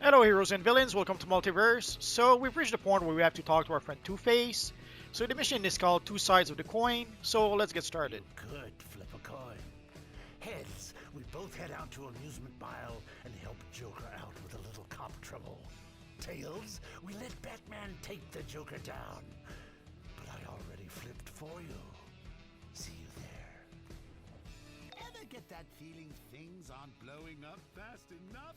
Hello heroes and villains, welcome to Multiverse. So we've reached the point where we have to talk to our friend Two-Face. So the mission is called Two Sides of the Coin, so let's get started. Good, flip a coin. Heads, we both head out to Amusement Mile and help Joker out with a little cop trouble. Tails, we let Batman take the Joker down. But I already flipped for you. See you there. Ever get that feeling things aren't blowing up fast enough?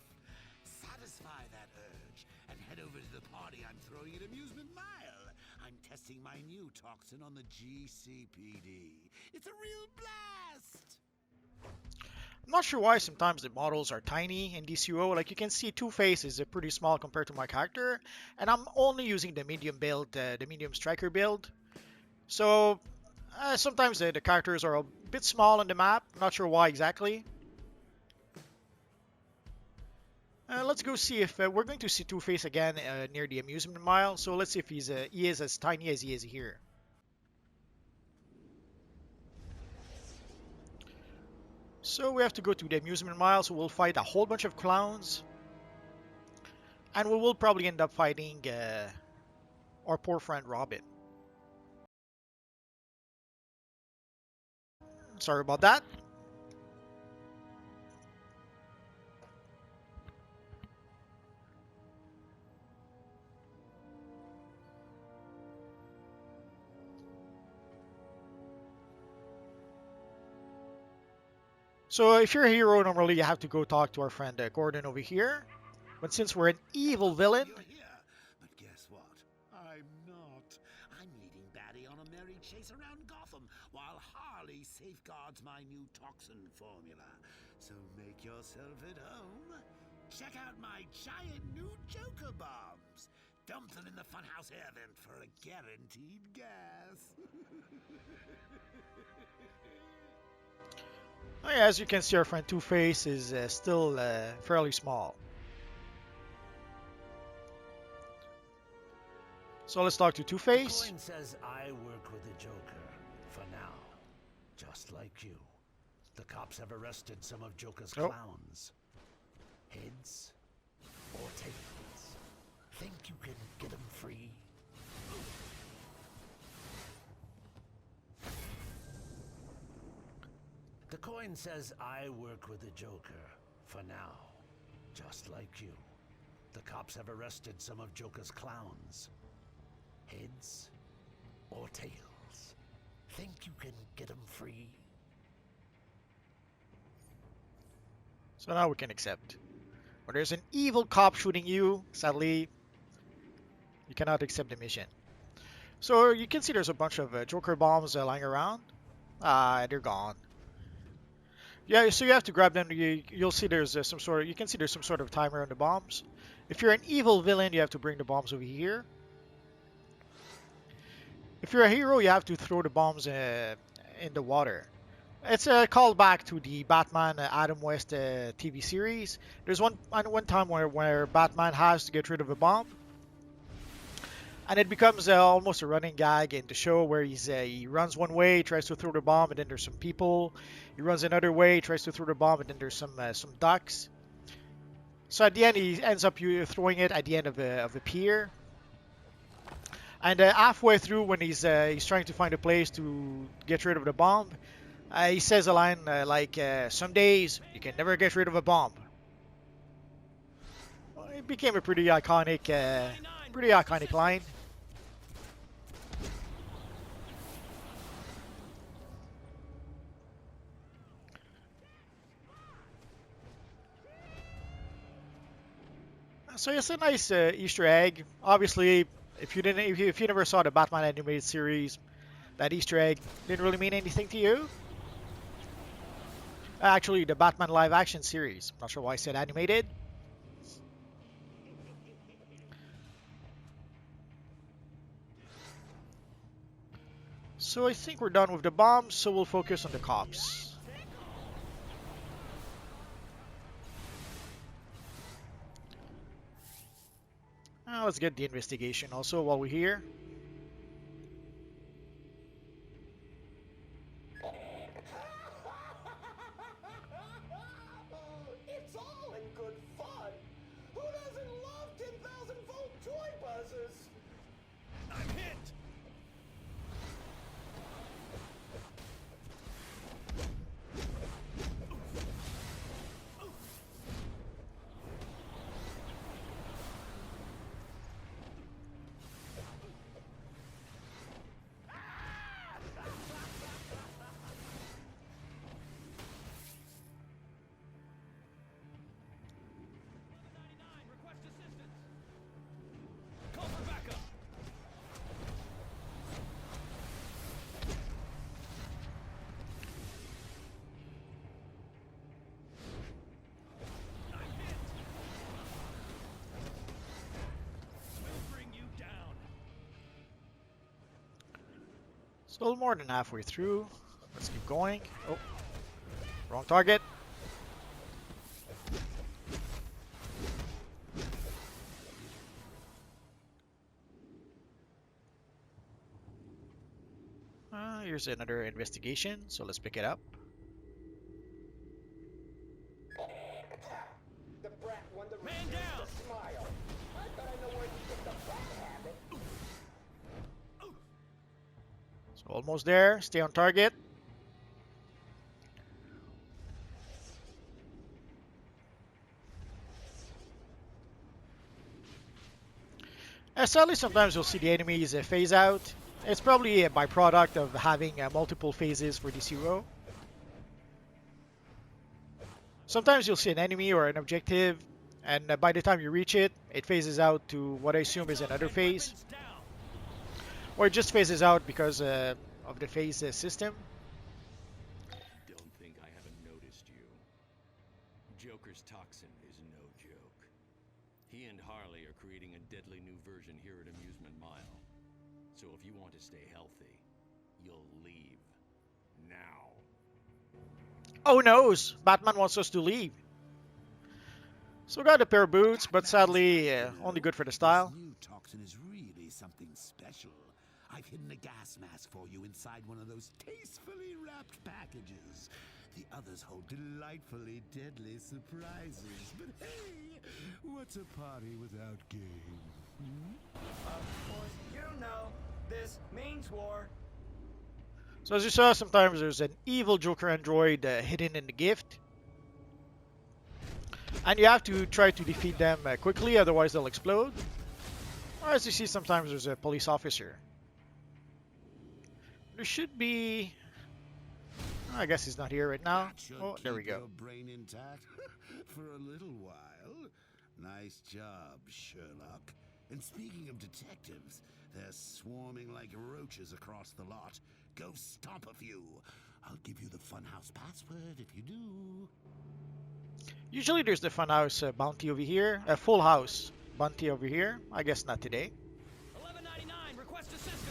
Satisfy that urge and head over to the party I'm throwing at Amusement Mile. I'm testing my new toxin on the GCPD. It's a real blast! I'm not sure why sometimes the models are tiny in DCUO. Like you can see, Two-Face is pretty small compared to my character, and I'm only using the medium build, the medium striker build. So sometimes the characters are a bit small on the map. Not sure why exactly. Let's go see if we're going to see Two-Face again near the amusement mile. So let's see if he is as tiny as he is here. So we have to go to the amusement mile. So we'll fight a whole bunch of clowns, and we will probably end up fighting our poor friend Robin. Sorry about that. So if you're a hero, normally you have to go talk to our friend Gordon over here. But since we're an evil villain, You're here, but guess what? I'm not. I'm leading Batty on a merry chase around Gotham while Harley safeguards my new toxin formula. So make yourself at home. Check out my giant new Joker bombs. Dump them in the funhouse air vent for a guaranteed gas. oh yeah, as you can see, our friend Two-Face is still fairly small. So let's talk to The Two-Face. coin says I work with the Joker, for now. Just like you. The cops have arrested some of Joker's Oh. clowns. Heads or tails? Think you can get them free? The coin says I work with the Joker, for now. Just like you. The cops have arrested some of Joker's clowns. Heads or tails? Think you can get them free? So now we can accept. When there's an evil cop shooting you, sadly, you cannot accept the mission. So you can see there's a bunch of Joker bombs lying around. They're gone. Yeah, so you have to grab them. You'll see there's some sort of. You can see there's some sort of timer on the bombs. If you're an evil villain, you have to bring the bombs over here. If you're a hero, you have to throw the bombs in the water. It's a callback to the Batman Adam West TV series. There's one time where Batman has to get rid of a bomb, and it becomes almost a running gag in the show where he runs one way, tries to throw the bomb, and then there's some people. He runs another way, tries to throw the bomb, and then there's some ducks. So at the end, he ends up throwing it at the end of a pier. And halfway through, when he's trying to find a place to get rid of the bomb, he says a line like, "Some days you can never get rid of a bomb." Well, it became a pretty iconic line. So it's a nice Easter egg. Obviously, if you never saw the Batman animated series, that Easter egg didn't really mean anything to you. Actually, the Batman live action series. Not sure why I said animated. So I think we're done with the bombs, so we'll focus on the cops. Let's get the investigation also while we're here. It's all in good fun. Who doesn't Still more than halfway through. Let's keep going. Oh, wrong target. Here's another investigation, so let's pick it up. The brat won the Man down! smile. I thought I know where you get the brat habit. So almost there. Stay on target. Sadly, sometimes you'll see the enemies phase out. It's probably a byproduct of having multiple phases for DCUO. Sometimes you'll see an enemy or an objective, and by the time you reach it, it phases out to what I assume is another phase. Or it just phases out because of the phase system. Don't think I haven't noticed you. Joker's toxin is no joke. He and Harley are creating a deadly new version here at Amusement Mile. So if you want to stay healthy, you'll leave. Now. Oh noes! Batman wants us to leave. So we got a pair of boots, but sadly only good for the style. This new toxin is really something special. I've hidden a gas mask for you inside one of those tastefully wrapped packages. The others hold delightfully deadly surprises. But hey, what's a party without game? Of course, you know, this means war. So as you saw, sometimes there's an evil Joker android hidden in the gift. And you have to try to defeat them quickly, otherwise they'll explode. Or as you see, sometimes there's a police officer. There should be... I guess he's not here right now. That should Oh, there we keep go. your brain intact for a little while. Nice job, Sherlock. And speaking of detectives, they're swarming like roaches across the lot. Go stomp a few. I'll give you the funhouse password if you do. Usually there's the funhouse bounty over here. A full house bounty over here. I guess not today. 1199, request assistance.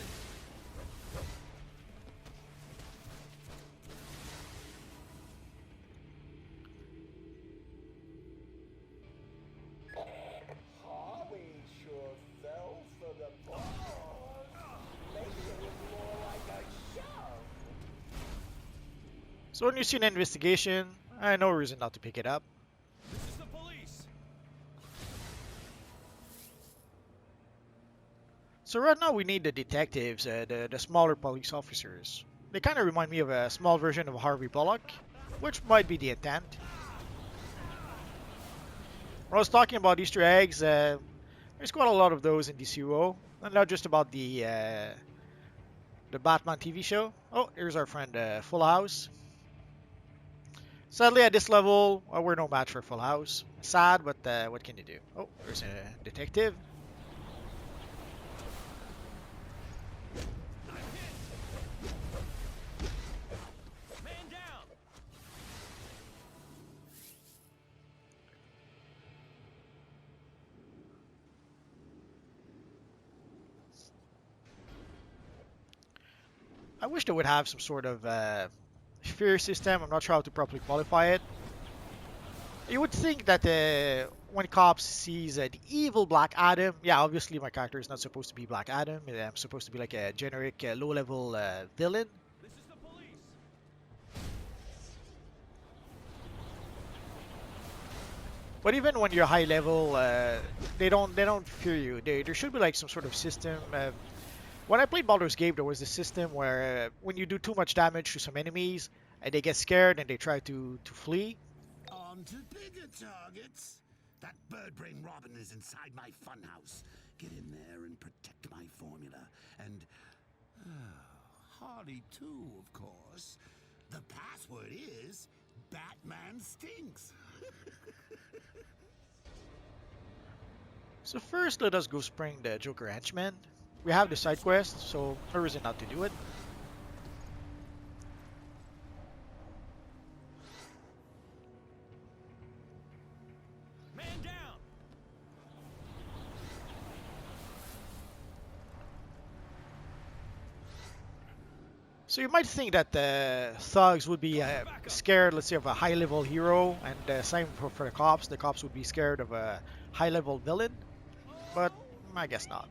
Harley sure fell for the ball. Maybe it was more like a shove. So when you see an investigation, I have no reason not to pick it up. This is the police. So right now we need the detectives, the smaller police officers. They kind of remind me of a small version of Harvey Bullock, which might be the intent. When I was talking about Easter eggs, there's quite a lot of those in DCUO, and not just about the Batman TV show. Oh, here's our friend Full House. Sadly, at this level, we're no match for Full House. Sad, but what can you do? Oh, there's a detective. Man down. I wish they would have some sort of fear system. I'm not sure how to properly qualify it. You would think that when cops sees the evil Black Adam, yeah, obviously my character is not supposed to be Black Adam. I'm supposed to be like a generic low-level villain. This is the police. But even when you're high level, they don't fear you. There should be like some sort of system. When I played Baldur's Gate, there was a system where when you do too much damage to some enemies, and they get scared and they try to flee. On to bigger targets. That bird-brain Robin is inside my funhouse. Get in there and protect my formula. And Harley too, of course. The password is Batman Stinks. So first, let us go spring the Joker henchman. We have the side quest, so no reason not to do it. Man down. So you might think that the thugs would be scared, let's say, of a high-level hero, and same for the cops. The cops would be scared of a high-level villain, but I guess not.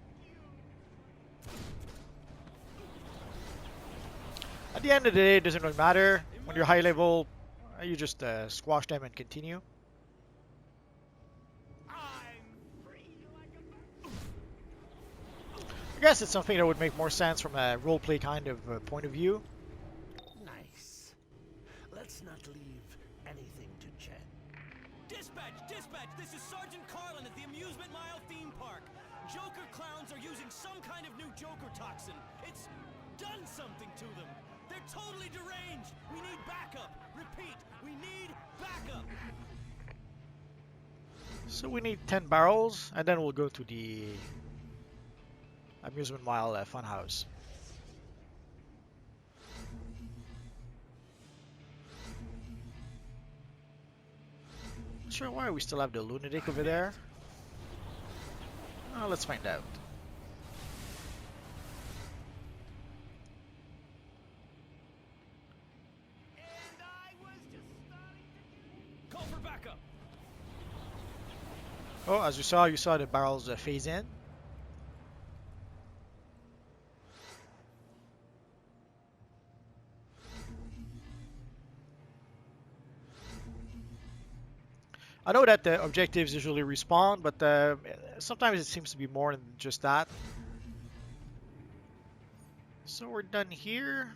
At the end of the day, it doesn't really matter. When you're high-level, you just squash them and continue. I guess it's something that would make more sense from a roleplay kind of point of view. Nice. Let's not leave anything to chance. Dispatch! Dispatch! This is Sergeant Carlin at the Amusement Mile theme park. Joker clowns are using some kind of new Joker toxin. It's done something to them. They're totally deranged. We need backup. Repeat, we need backup. So we need 10 barrels, and then we'll go to the Amusement Mile Funhouse. Not sure why we still have the lunatic over there. Let's find out. Call for backup. Oh, as you saw the barrels phase in. I know that the objectives usually respawn, but sometimes it seems to be more than just that. So we're done here.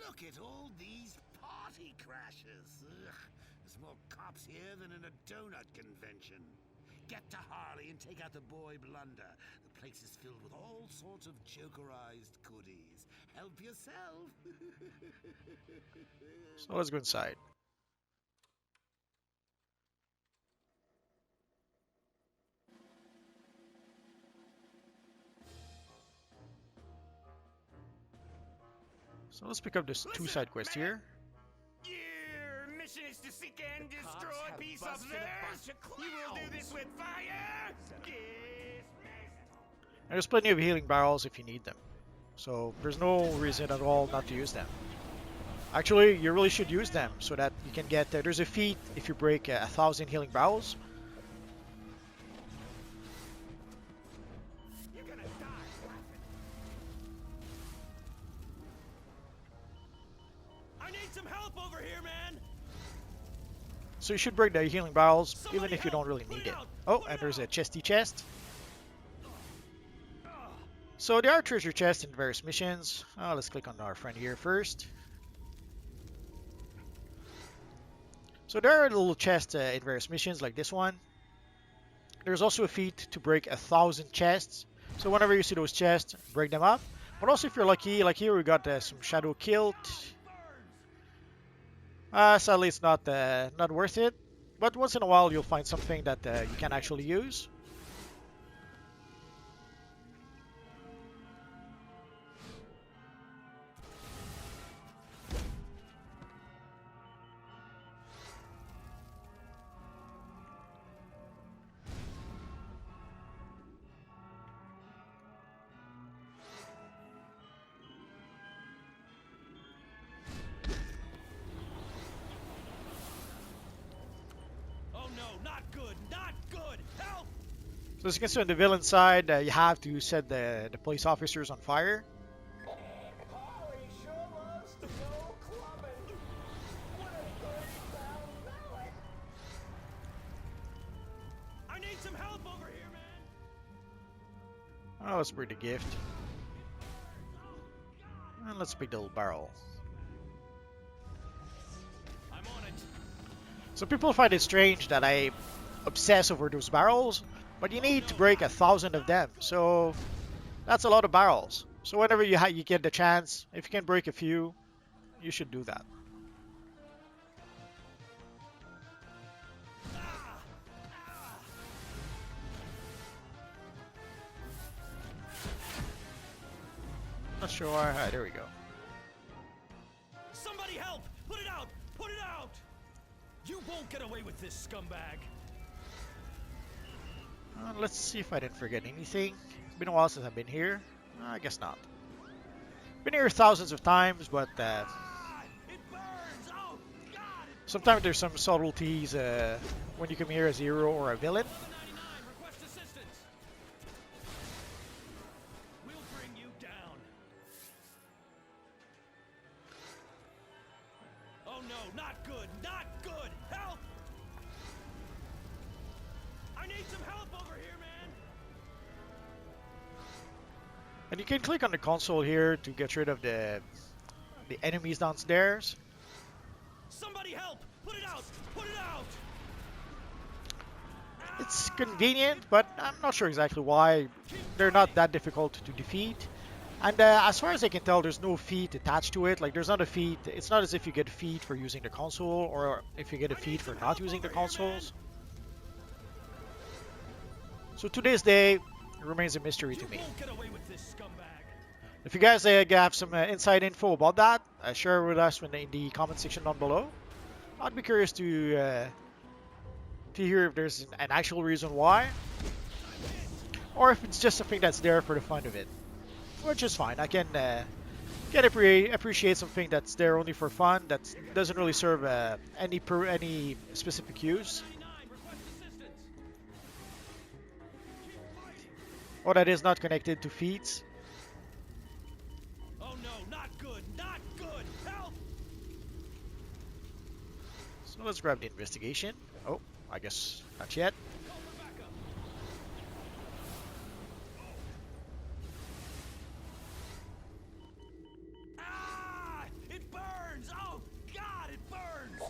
Look at all these party crashers. Ugh, there's more cops here than in a donut convention. Get to Harley and take out the boy Blunder. The place is filled with all sorts of Jokerized goodies. Help yourself. So let's go inside. So let's pick up this two side quest here. Your mission is to seek and destroy peace officers. You will do this with fire. And there's plenty of healing barrels if you need them. So there's no reason at all not to use them. Actually, you really should use them so that you can get... there's a feat if you break 1,000 healing barrels. You're gonna die laughing. I need some help over here, man. So you should break the healing barrels even Somebody if you don't help! really Put need it it. out! Oh, Put and it there's a out! chesty chest. So there are treasure chests in various missions. Let's click on our friend here first. So there are little chests in various missions like this one. There's also a feat to break 1,000 chests. So whenever you see those chests, break them up. But also if you're lucky, like here we got some shadow kilt. Sadly it's not worth it. But once in a while you'll find something that you can actually use. Oh no, not good, not good. Help! So as you can see on the villain side, you have to set the police officers on fire. Harley sure loves to go clubbing. What a 30-pound mallet. I need some help over here, man. Oh, let's break the gift. And let's pick the little barrel. I'm on it. So people find it strange that I obsess over those barrels, but you need to break 1,000 of them. So that's a lot of barrels. So whenever you get the chance, if you can break a few, you should do that. Not sure. There we go. Somebody help! Put it out! Put it out! You won't get away with this, scumbag. Let's see if I didn't forget anything. It's been a while since I've been here. I guess not. Been here thousands of times, but It burns! Oh, God! sometimes there's some subtleties when you come here as a hero or a villain. 1199, request assistance. We'll bring you down. Oh no, not good, not good. Help! I need some help over here, man. And you can click on the console here to get rid of the enemies downstairs. Somebody help! Put it out! Put it out! It's convenient, but I'm not sure exactly why. They're not that difficult to defeat. And as far as I can tell, there's no feat attached to it. Like, there's not a feat. It's not as if you get a feat for using the console, or if you get a feat for not using the consoles. So to this day, it remains a mystery to me. You won't get away with this, scumbag. If you guys have some inside info about that, share with us in the comment section down below. I'd be curious to hear if there's an actual reason why, or if it's just something that's there for the fun of it, which is fine. I can appreciate something that's there only for fun, that doesn't really serve any specific use, 99, request assistance. or that is not connected to feats. Oh no, not good, not good. Help! So let's grab the investigation. Oh, I guess not yet. Call for backup. Ah! It burns! Oh, God, it burns!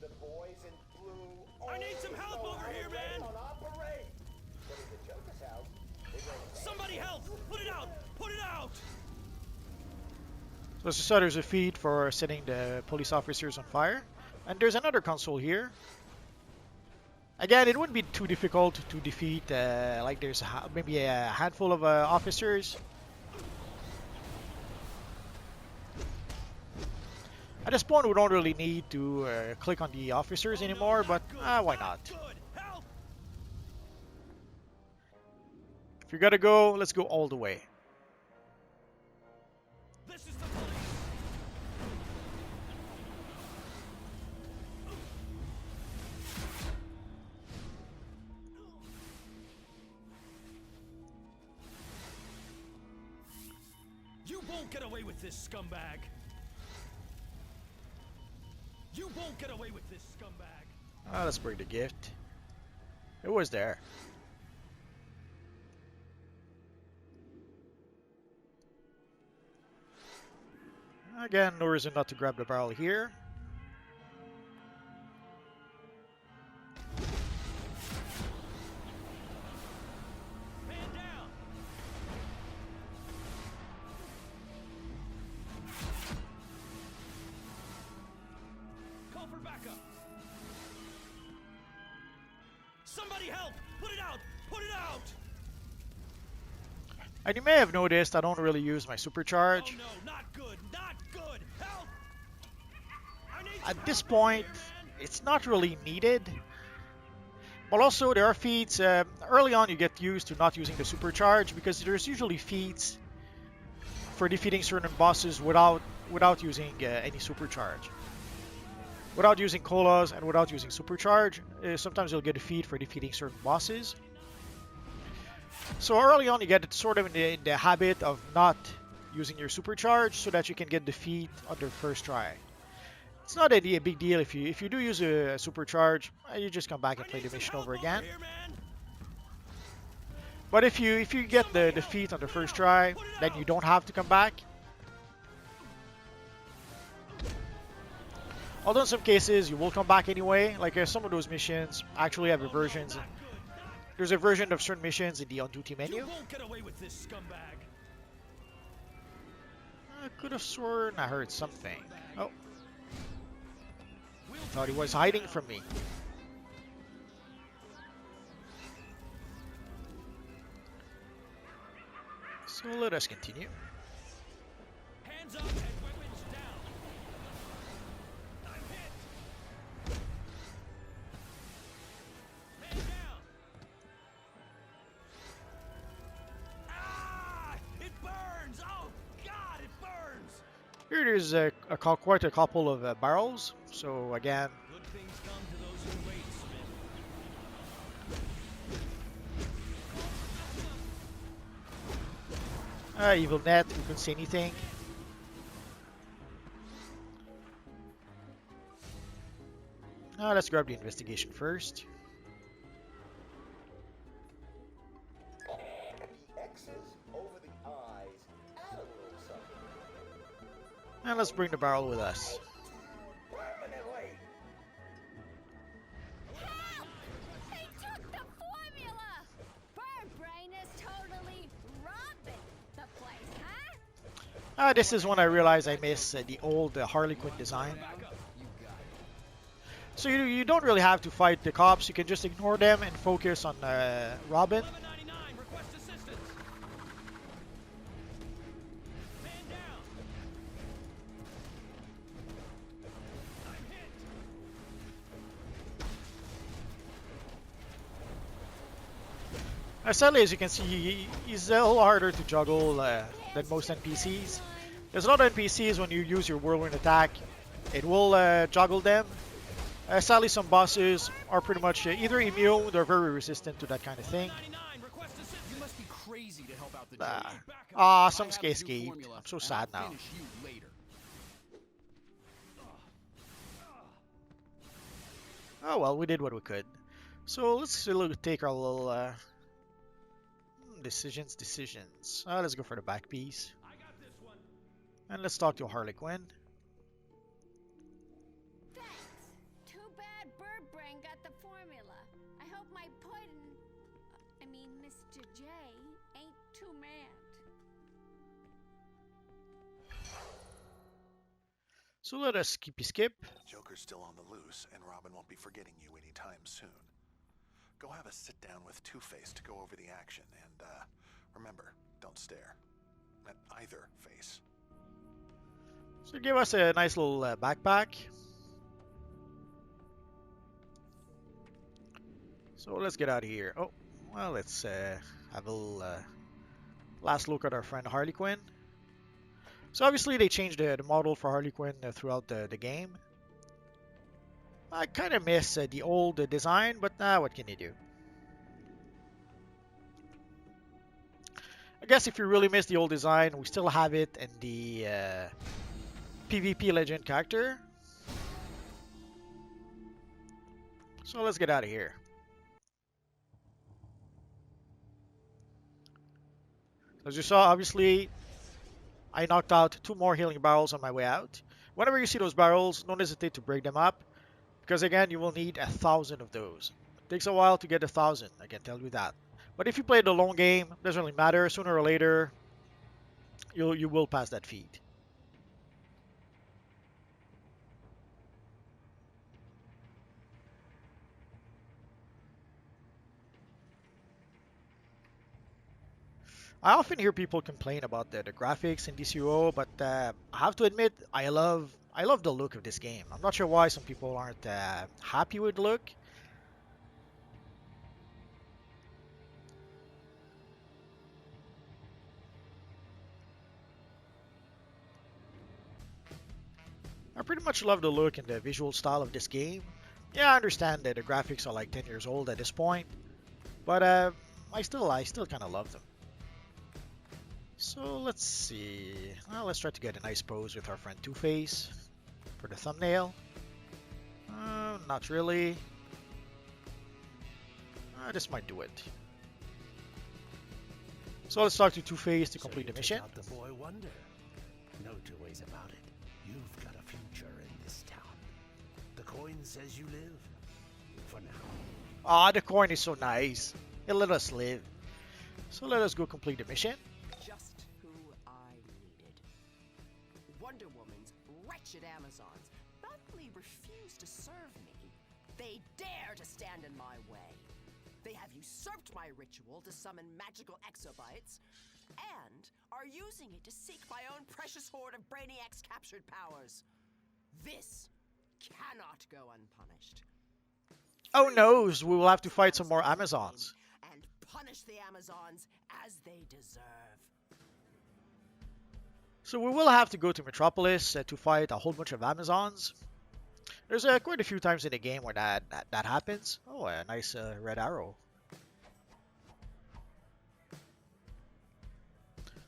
The boys in blue. I need some help always over know here, how to rain man. on our parade. But at the Joker's house, they rain Somebody help! Put it out! Put it out! So as you saw, there's a feat for setting the police officers on fire. And there's another console here. Again, it wouldn't be too difficult to defeat, like there's maybe a handful of officers. At this point, we don't really need to click on the officers anymore, but why not? Good! Help! If you gotta go, let's go all the way. This is the police! You won't get away with this, scumbag! You won't get away with this, scumbag! Let's bring the gift. It was there. Again, no reason not to grab the barrel here. Man down! Call for backup! Somebody help! Put it out! Put it out! And you may have noticed I don't really use my supercharge. Oh no, not good! Not good! Help! I need some At this help over point, here, man. it's not really needed. But also, there are feats. Early on, you get used to not using the supercharge because there's usually feats for defeating certain bosses without using any supercharge. Without using colas and without using supercharge, sometimes you'll get a feat for defeating certain bosses. So early on, you get sort of in the habit of not using your supercharge so that you can get the feat on the first try. It's not a big deal if you do use a supercharge, you just come back and I play need the some mission help over again. here, man. But if you get the feat on the first try, then you don't have to come back. Although in some cases you will come back anyway, like some of those missions actually have versions. Not good, not There's a version of certain missions in the on-duty You menu. won't get away with this, scumbag. I could have sworn I heard something. Oh, We'll thought he bring was you hiding down. from me. So let us continue. Hands up and weapons down. I'm hit. Man down. Ah! It burns. Oh God, it burns. Here there's quite a couple of barrels. So again, Good things come to those who wait, Smith. evil net. We couldn't see anything. Let's grab the investigation first. The X's over the I's add a little something. And let's bring the barrel with us. Permanently. Help! They took the formula! Birdbrain is totally robbing the place, huh? This is when I realized I missed the old Harley Quinn design. So you don't really have to fight the cops. You can just ignore them and focus on Robin. 1199, request assistance. Man down. I'm hit. Sadly, as you can see, he's a little harder to juggle than most NPCs. There's a lot of NPCs when you use your whirlwind attack, it will juggle them. Sadly, some bosses are pretty much either immune or very resistant to that kind of thing. 1199, request assistance. You must be crazy to help out the Some I have a new escaped. formula, I'm so and sad I'll now. finish you later. Oh well, we did what we could. So let's take our little decisions. Let's go for the back piece. I got this one. And let's talk to Harley Quinn. Thanks. Too bad Birdbrain got the formula. I hope my puddin', I mean Mr. J, ain't too mad. So let us skip. Joker's still on the loose, and Robin won't be forgetting you anytime soon. Go have a sit-down with Two-Face to go over the action, and, remember, don't stare. At either face. So give us a nice little backpack. So let's get out of here. Oh, well, let's have a little last look at our friend Harley Quinn. So obviously they changed the model for Harley Quinn throughout the game. I kind of miss the old design, but what can you do? I guess if you really miss the old design, we still have it in the PvP Legend character. So let's get out of here. As you saw, obviously, I knocked out 2 more healing barrels on my way out. Whenever you see those barrels, don't hesitate to break them up, because again, you will need 1,000 of those. It takes a while to get 1,000, I can tell you that. But if you play the long game, doesn't really matter. Sooner or later, you will pass that feat. I often hear people complain about the graphics in DCUO, but I have to admit, I love the look of this game. I'm not sure why some people aren't happy with the look. I pretty much love the look and the visual style of this game. Yeah, I understand that the graphics are like 10 years old at this point, but I still kind of love them. So let's see. Well, let's try to get a nice pose with our friend Two-Face for the thumbnail. Not really. This might do it. So let's talk to Two-Face to complete the mission. Out the boy wonder. No two ways about it. You've got a future in this town. The coin says you live. For now. The coin is so nice. It let us live. So let us go complete the mission. Just who I needed. Wonder Woman's wretched Amazons bluntly refuse to serve me. They dare to stand in my way. They have usurped my ritual to summon magical exobites, and are using it to seek my own precious hoard of Brainiac's captured powers. This cannot go unpunished. Oh no, we will have to fight some more Amazons. And punish the Amazons as they deserve. So we will have to go to Metropolis to fight a whole bunch of Amazons. There's quite a few times in the game where that happens. Oh, a nice red arrow.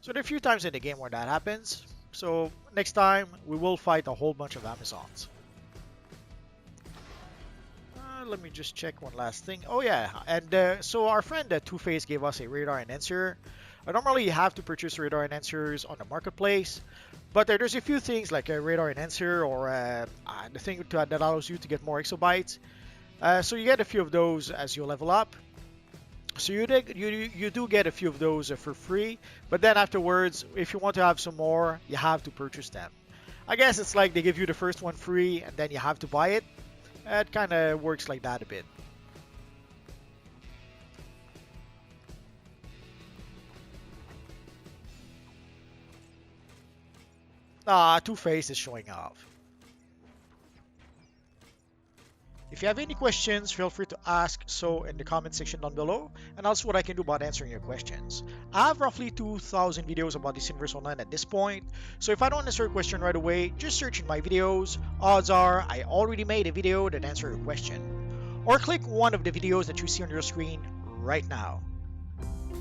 So there are a few times in the game where that happens. So next time we will fight a whole bunch of Amazons. Let me just check one last thing. Oh yeah, and so our friend Two-Face gave us a radar enhancer. Normally you have to purchase radar enhancers on the marketplace, but there's a few things like a radar enhancer or the thing that allows you to get more exobytes. So you get a few of those as you level up. So you do get a few of those for free, but then afterwards, if you want to have some more, you have to purchase them. I guess it's like they give you the first one free, and then you have to buy it. It kind of works like that a bit. Two-Face is showing off. If you have any questions, feel free to ask so in the comment section down below, and I'll see what I can do about answering your questions. I have roughly 2,000 videos about this Universe Online at this point, so if I don't answer your question right away, just search in my videos. Odds are I already made a video that answers your question. Or click one of the videos that you see on your screen right now.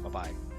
Bye-bye.